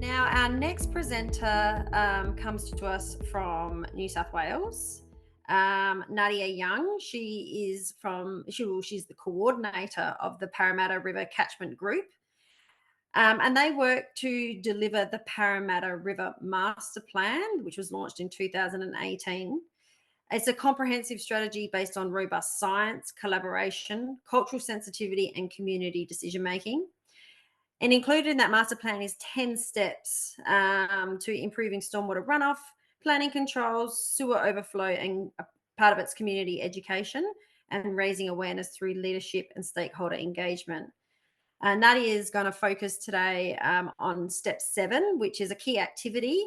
Now, our next presenter comes to us from New South Wales. Nadia Young. She's the coordinator of the Parramatta River Catchment Group, and they work to deliver the Parramatta River Master Plan, which was launched in 2018. It's a comprehensive strategy based on robust science, collaboration, cultural sensitivity, and community decision making. And included in that master plan is 10 steps to improving stormwater runoff, planning controls, sewer overflow, and a part of its community education and raising awareness through leadership and stakeholder engagement. Nadia is going to focus today on step 7, which is a key activity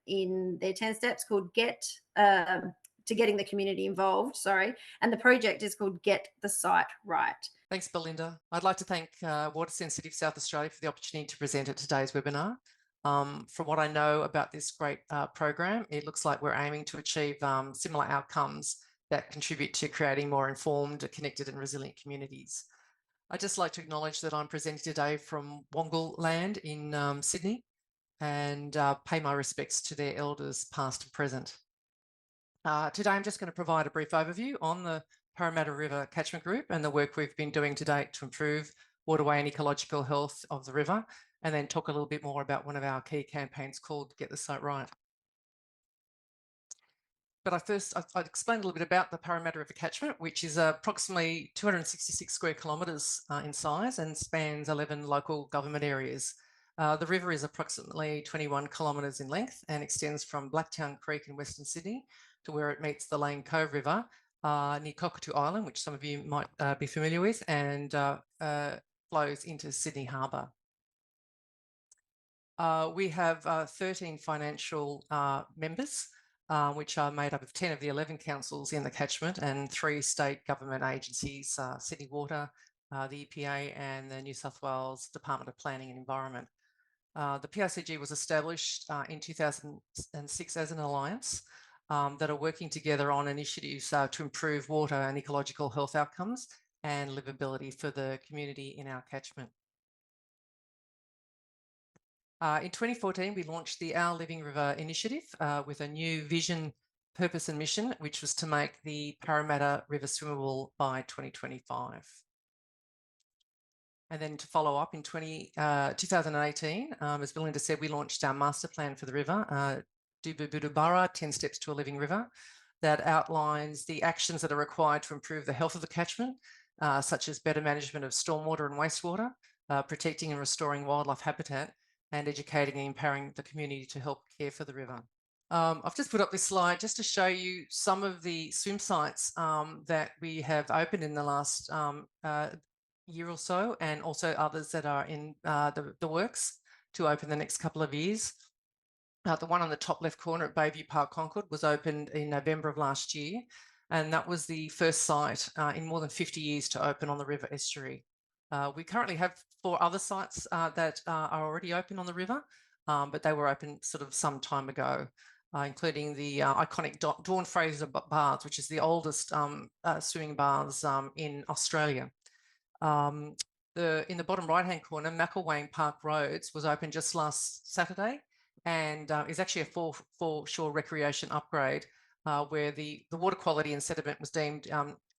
in their 10 steps called getting the community involved. And the project is called Get the Site Right. Thanks, Belinda. I'd like to thank Water Sensitive South Australia for the opportunity to present at today's webinar. From what I know about this great program, it looks like we're aiming to achieve similar outcomes that contribute to creating more informed, connected and resilient communities. I'd just like to acknowledge that I'm presenting today from Wongal land in Sydney and pay my respects to their elders past and present. Today I'm just going to provide a brief overview on the Parramatta River Catchment Group and the work we've been doing to date to improve waterway and ecological health of the river, and then talk a little bit more about one of our key campaigns called Get the Site Right. But I'd explain a little bit about the Parramatta River Catchment, which is approximately 266 square kilometres in size and spans 11 local government areas. The river is approximately 21 kilometres in length and extends from Blacktown Creek in Western Sydney to where it meets the Lane Cove River near Cockatoo Island, which some of you might be familiar with, and flows into Sydney Harbour. We have 13 financial members, which are made up of 10 of the 11 councils in the catchment and 3 state government agencies, Sydney Water, the EPA and the New South Wales Department of Planning and Environment. The PRCG was established in 2006 as an alliance that are working together on initiatives to improve water and ecological health outcomes and livability for the community in our catchment. In 2014, we launched the Our Living River initiative with a new vision, purpose and mission, which was to make the Parramatta River swimmable by 2025. And then to follow up in 2018, as Belinda said, we launched our master plan for the river, Dububudubara, 10 Steps to a Living River, that outlines the actions that are required to improve the health of the catchment, such as better management of stormwater and wastewater, protecting and restoring wildlife habitat, and educating and empowering the community to help care for the river. I've just put up this slide just to show you some of the swim sites that we have opened in the last year or so, and also others that are in the works to open the next couple of years. The one on the top left corner at Bayview Park Concord was opened in November of last year, and that was the first site in more than 50 years to open on the river estuary. We currently have 4 other sites that are already open on the river, but they were open sort of some time ago, including the iconic Dawn Fraser Baths, which is the oldest swimming baths in Australia. In the bottom right-hand corner, McElwain Park Roads was open just last Saturday and is actually a foreshore recreation upgrade where the water quality and sediment was deemed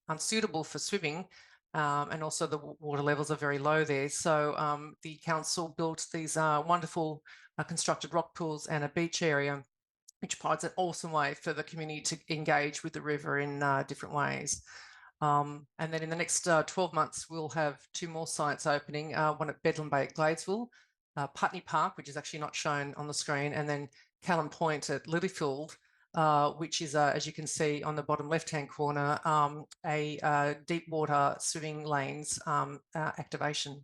unsuitable for swimming, and also the water levels are very low there. So the council built these wonderful constructed rock pools and a beach area, which provides an awesome way for the community to engage with the river in different ways. And then in the next 12 months, we'll have 2 more sites opening, one at Bedlam Bay at Gladesville, Putney Park, which is actually not shown on the screen, and then Callum Point at Lilyfield, which is, as you can see on the bottom left-hand corner, a deep water swimming lanes activation.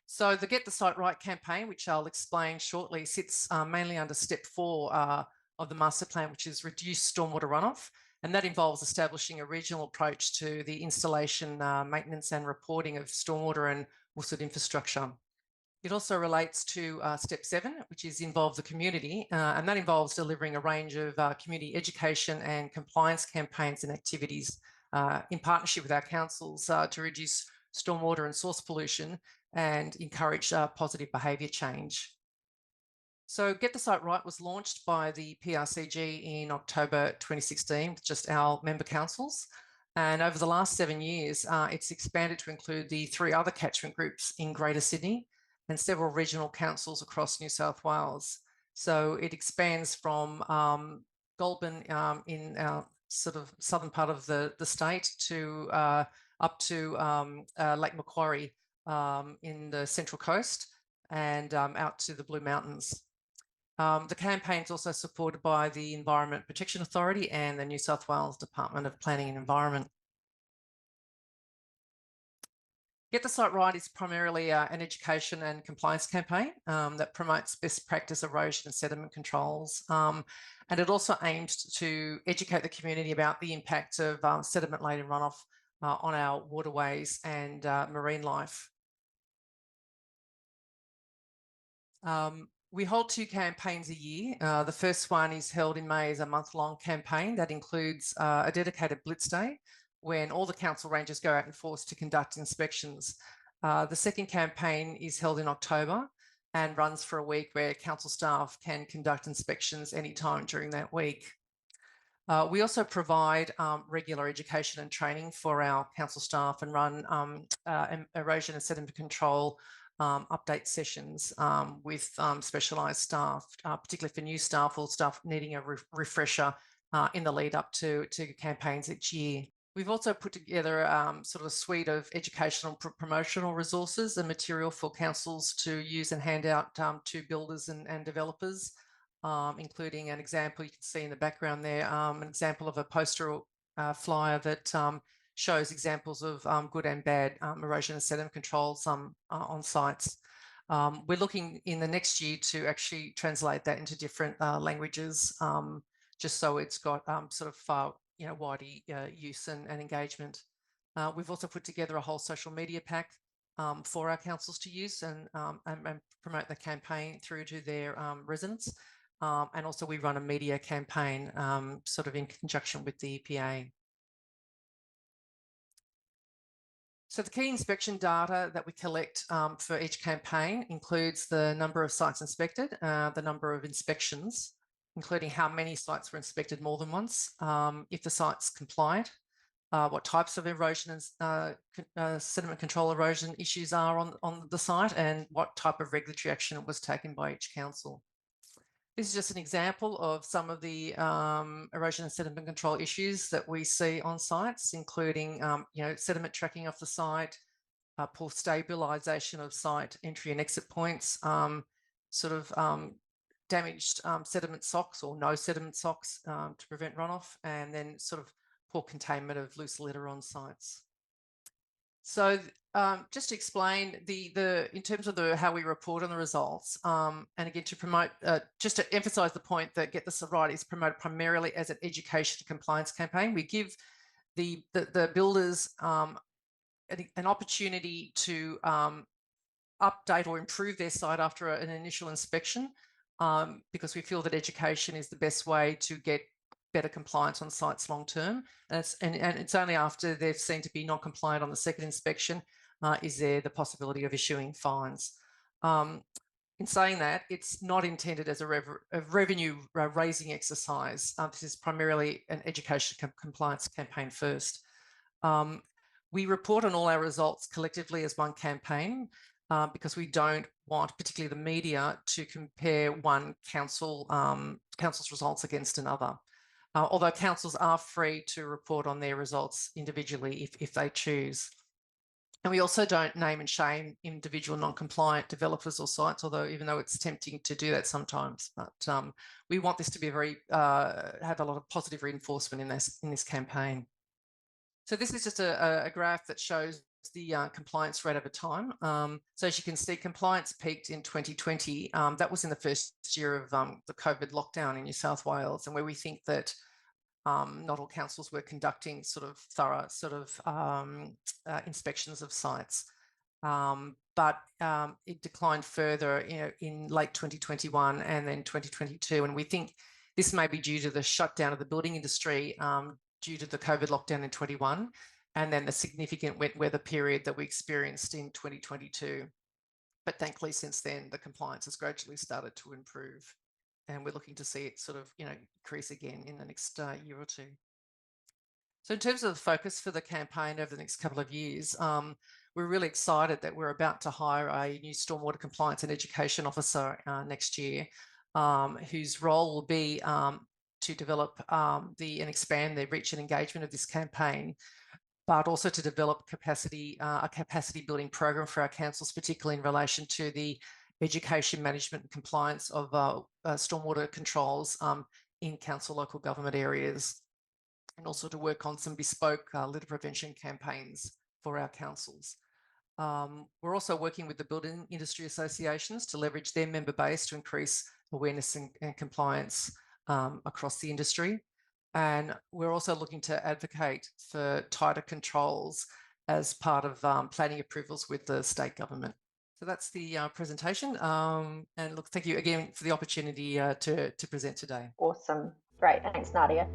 So the Get the Site Right campaign, which I'll explain shortly, sits mainly under step 4 of the master plan, which is reduce stormwater runoff. And that involves establishing a regional approach to the installation, maintenance and reporting of stormwater and WSID infrastructure. It also relates to step 7, which is involve the community, and that involves delivering a range of community education and compliance campaigns and activities in partnership with our councils to reduce stormwater and source pollution and encourage positive behaviour change. So Get the Site Right was launched by the PRCG in October 2016 with just our member councils. And over the last 7 years, it's expanded to include the 3 other catchment groups in Greater Sydney and several regional councils across New South Wales. So it expands from Goulburn in our sort of southern part of the state to up to Lake Macquarie in the Central Coast and out to the Blue Mountains. The campaign is also supported by the Environment Protection Authority and the New South Wales Department of Planning and Environment. Get the Site Right is primarily an education and compliance campaign that promotes best practice erosion and sediment controls. And it also aims to educate the community about the impact of sediment-laden runoff on our waterways and marine life. We hold 2 campaigns a year. The first one is held in May as a month-long campaign that includes a dedicated Blitz Day when all the council rangers go out in force to conduct inspections. The second campaign is held in October and runs for a week where council staff can conduct inspections anytime during that week. We also provide regular education and training for our council staff and run erosion and sediment control update sessions with specialised staff, particularly for new staff or staff needing a refresher in the lead up to campaigns each year. We've also put together sort of a suite of educational promotional resources and material for councils to use and hand out to builders and developers, including an example you can see in the background there, an example of a poster flyer that shows examples of good and bad erosion and sediment controls on sites. We're looking in the next year to actually translate that into different languages, just so it's got sort of far wider use and engagement. We've also put together a whole social media pack for our councils to use and promote the campaign through to their residents. And also we run a media campaign sort of in conjunction with the EPA. So the key inspection data that we collect for each campaign includes the number of sites inspected, the number of inspections, including how many sites were inspected more than once, if the site's compliant, what types of erosion and sediment control erosion issues are on the site, and what type of regulatory action was taken by each council. This is just an example of some of the erosion and sediment control issues that we see on sites, including sediment tracking off the site, poor stabilisation of site entry and exit points, damaged sediment socks or no sediment socks to prevent runoff, and then sort of poor containment of loose litter on sites. So just to explain in terms of how we report on the results, and again to promote, just to emphasise the point that Get This Right is promoted primarily as an education and compliance campaign. We give the builders an opportunity to update or improve their site after an initial inspection, because we feel that education is the best way to get better compliance on sites long term. And it's only after they've seen to be non-compliant on the second inspection is there the possibility of issuing fines. In saying that, it's not intended as a revenue raising exercise. This is primarily an education compliance campaign first. We report on all our results collectively as one campaign, because we don't want, particularly the media, to compare one council's results against another. Although councils are free to report on their results individually if they choose. And we also don't name and shame individual non-compliant developers or sites, even though it's tempting to do that sometimes. But we want this to be have a lot of positive reinforcement in this campaign. So this is just a graph that shows the compliance rate over time. So as you can see, compliance peaked in 2020. That was in the first year of the COVID lockdown in New South Wales, and where we think that not all councils were conducting sort of thorough inspections of sites. But it declined further in late 2021 and then 2022. And we think this may be due to the shutdown of the building industry due to the COVID lockdown in 21, and then the significant wet weather period that we experienced in 2022. But thankfully, since then, the compliance has gradually started to improve, and we're looking to see it sort of, increase again in the next year or two. So in terms of the focus for the campaign over the next couple of years, we're really excited that we're about to hire a new stormwater compliance and education officer next year, whose role will be to develop and expand the reach and engagement of this campaign, but also to develop a capacity building program for our councils, particularly in relation to the education, management and compliance of stormwater controls in council local government areas, and also to work on some bespoke litter prevention campaigns for our councils. We're also working with the building industry associations to leverage their member base to increase awareness and compliance across the industry. And we're also looking to advocate for tighter controls as part of planning approvals with the state government. So that's the presentation. And look, thank you again for the opportunity to present today. Awesome. Great. Thanks, Nadia.